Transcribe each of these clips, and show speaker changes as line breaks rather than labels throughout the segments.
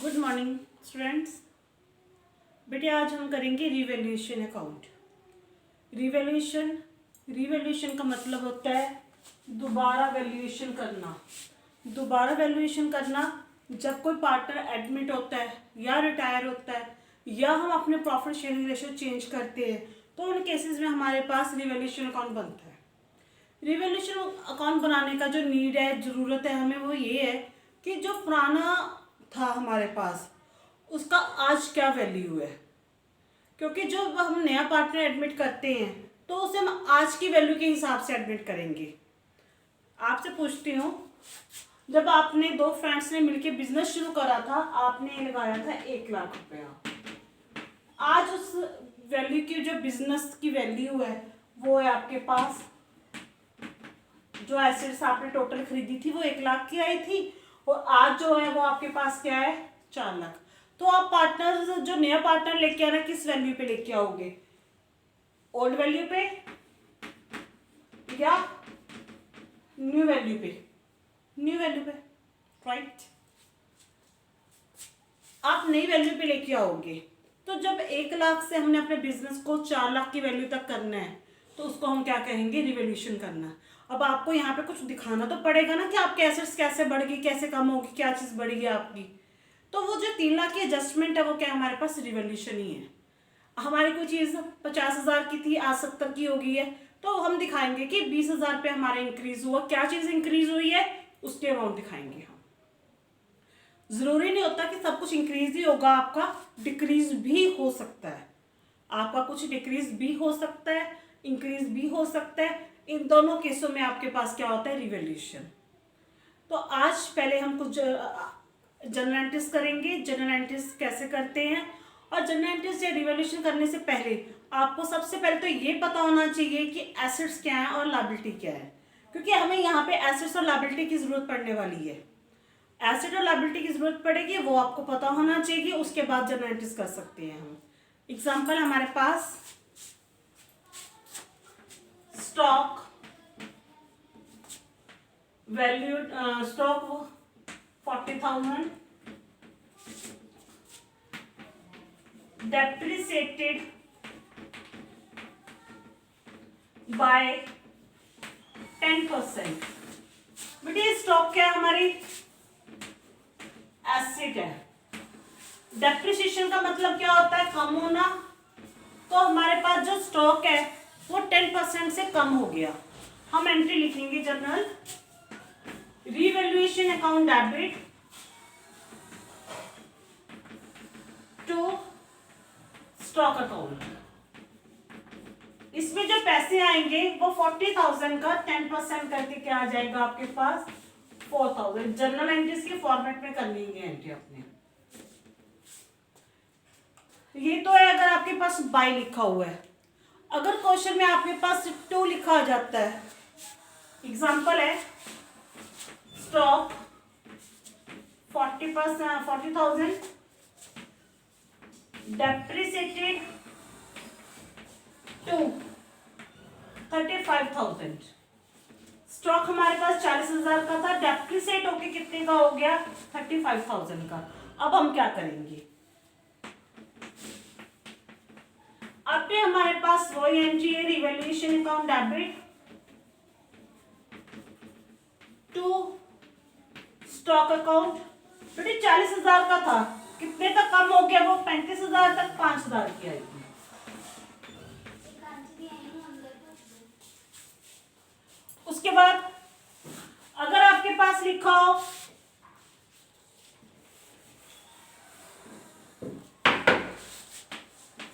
Good morning students. बेटे आज हम करेंगे रिवैल्यूएशन अकाउंट। रिवैल्यूएशन का मतलब होता है दोबारा वैल्यूएशन करना। दोबारा वैल्यूएशन करना जब कोई पार्टनर एडमिट होता है या रिटायर होता है या हम अपने प्रॉफिट शेयरिंग रेशियो चेंज करते हैं तो उन केसेस में हमारे पास रिवैल्यूएशन अकाउंट बनता है। रिवैल्यूएशन अकाउंट बनाने का जो नीड है, ज़रूरत है हमें, वो ये है कि जो पुराना था हमारे पास उसका आज क्या वैल्यू है। क्योंकि जो हम नया पार्टनर एडमिट करते हैं तो उसे हम आज की वैल्यू के हिसाब से एडमिट करेंगे। आपसे पूछती हूँ, जब आपने दो फ्रेंड्स ने मिलकर बिजनेस शुरू करा था, आपने लगाया था 1,00,000 रुपया। आज उस वैल्यू की जो बिजनेस की वैल्यू है वो है आपके पास, जो एसेट्स आपने टोटल खरीदी थी वो 1,00,000 की आई थी और आज जो है वो आपके पास क्या है, 4,00,000। तो आप पार्टनर, जो नया पार्टनर लेके आना, किस वैल्यू पे लेके आओगे? ओल्ड वैल्यू पे या न्यू वैल्यू पे? न्यू वैल्यू पे, राइट। आप नई वैल्यू पे लेके आओगे। तो जब 1,00,000 से हमने अपने बिजनेस को 4,00,000 की वैल्यू तक करना है तो उसको हम क्या कहेंगे, रिवैल्यूएशन करना। अब आपको यहाँ पे कुछ दिखाना तो पड़ेगा ना कि आपके एसेट्स कैसे बढ़ गई, कैसे कम होगी, क्या चीज़ बढ़ी है आपकी। तो वो जो 3,00,000 की एडजस्टमेंट है वो क्या हमारे पास रिवैल्यूएशन ही है। हमारी कोई चीज़ 50,000 की थी, आज 70 की हो गई है, तो हम दिखाएंगे कि 20,000 पे हमारा इंक्रीज हुआ। क्या चीज़ इंक्रीज हुई है उसके अमाउंट दिखाएंगे हम। ज़रूरी नहीं होता कि सब कुछ इंक्रीज ही होगा, आपका डिक्रीज भी हो सकता है। आपका कुछ डिक्रीज भी हो सकता है, इंक्रीज भी हो सकता है। इन दोनों केसों में आपके पास क्या होता है, रिवैल्यूएशन। तो आज पहले हम कुछ जनरल एंट्रीज करेंगे। जनरल एंट्रीज कैसे करते हैं, और जनरल एंट्रीज या रिवैल्यूएशन करने से पहले आपको सबसे पहले तो ये पता होना चाहिए कि एसेट्स क्या है और लायबिलिटी क्या है, क्योंकि हमें यहाँ पे एसेट्स और लायबिलिटी की जरूरत पड़ने वाली है। एसेट और लायबिलिटी की जरूरत पड़ेगी, वो आपको पता होना चाहिए। उसके बाद जनरल एंट्रीज कर सकते हैं हम। एग्जाम्पल हमारे पास stock value, stock 40,000, depreciated by 10%। बेटे स्टॉक क्या है, हमारी एसेट है। डेप्रिसिएशन का मतलब क्या होता है, कम होना। तो हमारे पास जो स्टॉक है वो 10% से कम हो गया। हम एंट्री लिखेंगे journal revaluation account debit to stock account. इसमें जो पैसे आएंगे वो 40,000 का 10% करके क्या आ जाएगा आपके पास, 4,000। जर्नल एंट्रीज के फॉर्मेट में कर लेंगे एंट्री अपने। ये तो है अगर आपके पास बाय लिखा हुआ है। अगर क्वेश्चन में आपके पास टू लिखा आ जाता है, एग्जांपल है स्टॉक 40,000 डेप्रिसिएटेड टू 35,000। स्टॉक हमारे पास 40,000 का था, डेप्रिसिएट होके कितने का हो गया, 35,000 का। अब हम क्या करेंगे, अब भी हमारे पास वही एंट्री है, revaluation account debit to stock account. बेटे 40,000 का था, कितने तक कम हो गया, वो 35,000 तक 5,000 की आएगी। उसके बाद अगर आपके पास लिखा हो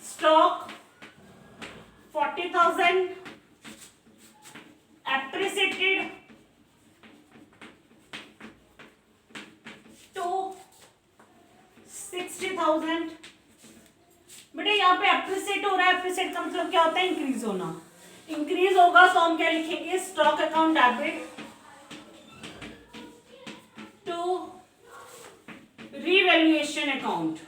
स्टॉक 40,000 एप्रिसिएटेड टू 60,000। बेटे यहाँ पे एप्रिसिएट हो रहा है, एप्रिसिएट का मतलब क्या होता है, इंक्रीज होना। इंक्रीज होगा तो हम क्या लिखेंगे, stock account debit to revaluation account.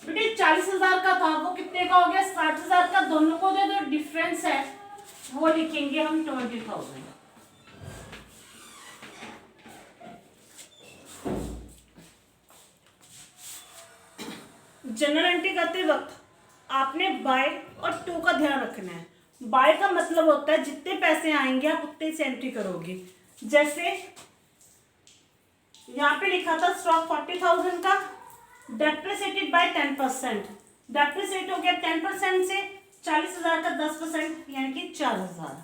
बेटे 40,000 का था, वो कितने का हो गया, 60,000 का। दोनों को जो डिफरेंस है वो लिखेंगे हम 20,000। मतलब होता है जितने पैसे आएंगे आप उतने से एंट्री करोगे। जैसे यहाँ पे लिखा था स्टॉक 40,000 का, डेप्रिसिएटेड बाय 10%, डेप्रिसिएट हो गया 10% से, 40,000 का 10% यानी कि 4,000।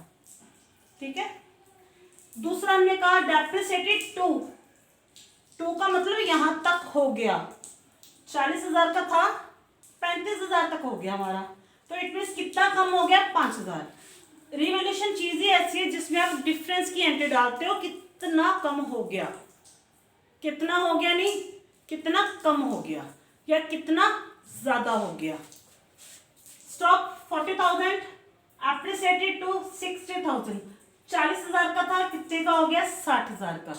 ठीक है। दूसरा हमने कहा डेप्रिसिएटेड टू का मतलब यहां तक हो गया, 40,000 का था 35,000 तक हो गया हमारा, तो इट मीन्स कितना कम हो गया, 5,000। रिवैल्यूएशन चीज ही ऐसी है जिसमें आप डिफरेंस की एंट्री डालते हो, कितना कम हो गया, कितना हो गया नहीं कितना कम हो गया या कितना ज्यादा हो गया। स्टॉक 40,000 एप्रिसिएटेड टू 60,000, 40,000 का था, कितने का हो गया, 60,000 का,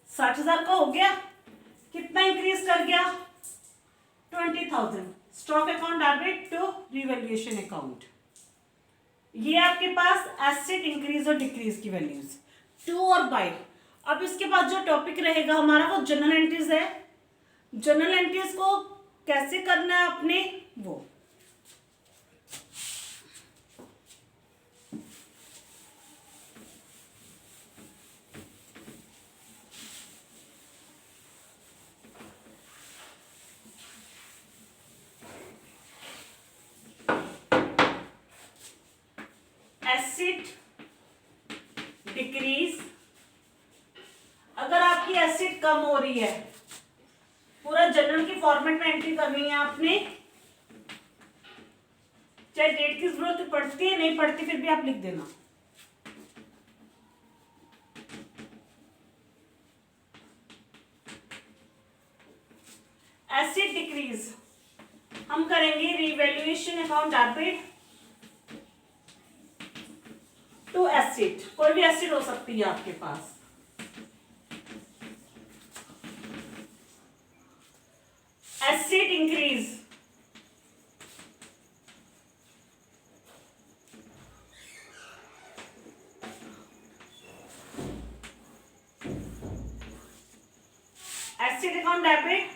60,000 का हो गया, कितना इंक्रीज कर गया, 20,000। Stock account debit to revaluation account. ये आपके पास एसेट इंक्रीज और डिक्रीज की वैल्यूज, टू और बाय। अब इसके बाद जो टॉपिक रहेगा हमारा वो जनरल एंट्रीज है। जनरल एंट्रीज को कैसे करना है अपने, वो एसिड डिक्रीज। अगर आपकी एसिड कम हो रही है, पूरा जनरल की फॉर्मेट में एंट्री करनी है आपने, चाहे डेट की जरूरत पड़ती है नहीं पड़ती फिर भी आप लिख देना। एसिड डिक्रीज हम करेंगे revaluation account debit to asset, कोई भी एसिड हो सकती है आपके पास। Asset increase, asset account debit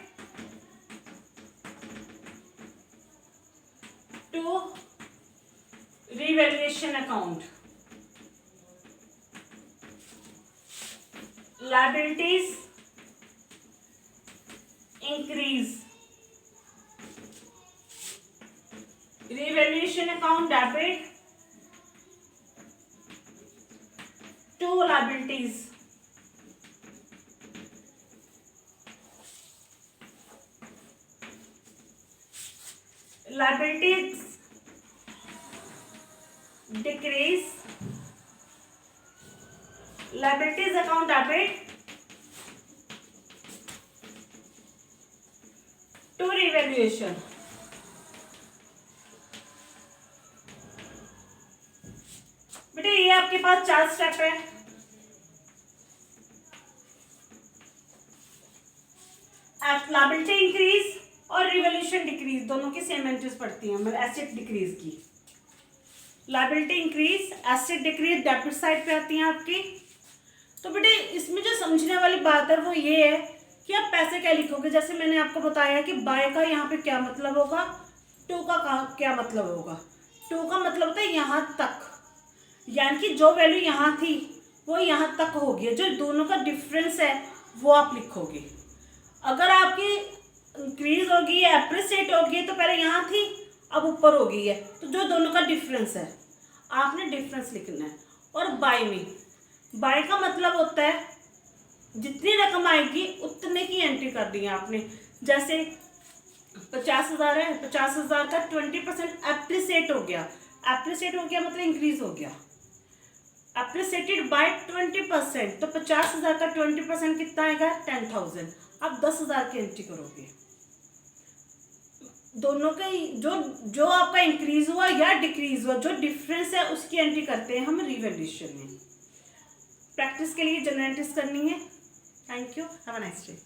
to revaluation account. Liabilities increase, revaluation account debit to liabilities, liabilities decrease, liabilities account debit to revaluation। बेटे ये आपके पास 4 स्टेप है। लायबिलिटी इंक्रीज और रिवैल्यूएशन डिक्रीज दोनों की सेम एंट्रीज पड़ती हैं, मतलब एसेट डिक्रीज की। Liability increase asset decrease debit side पे आती हैं आपकी। तो बेटे इसमें जो समझने वाली बात है वो ये है कि आप पैसे क्या लिखोगे। जैसे मैंने आपको बताया कि बाय का यहाँ पे क्या मतलब होगा, टू का क्या मतलब होगा। टू का मतलब होता है यहाँ तक, यानी कि जो वैल्यू यहाँ थी वो यहाँ तक होगी, जो दोनों का डिफरेंस है वो आप लिखोगे। अगर आपकी इंक्रीज होगी या एप्रिसिएट होगी तो पहले यहाँ थी अब ऊपर हो गई है, तो जो दोनों का डिफरेंस है आपने डिफरेंस लिखना है। और बाय में, बाय का मतलब होता है जितनी रकम आएगी उतने की एंट्री कर दी है आपने। जैसे 50,000 है, 50,000 का 20% एप्रिसिएट हो गया। एप्रिसिएट हो गया मतलब इंक्रीज हो गया, एप्रिसिएटेड बाय 20%, तो 50,000 का 20% कितना आएगा, 10,000। आप 10,000 की एंट्री करोगे। दोनों का जो आपका इंक्रीज हुआ या डिक्रीज हुआ, जो डिफरेंस है उसकी एंट्री करते हैं हम रिवैल्यूएशन में। प्रैक्टिस के लिए जनरल एंट्रीज करनी है। Thank you, have a nice day.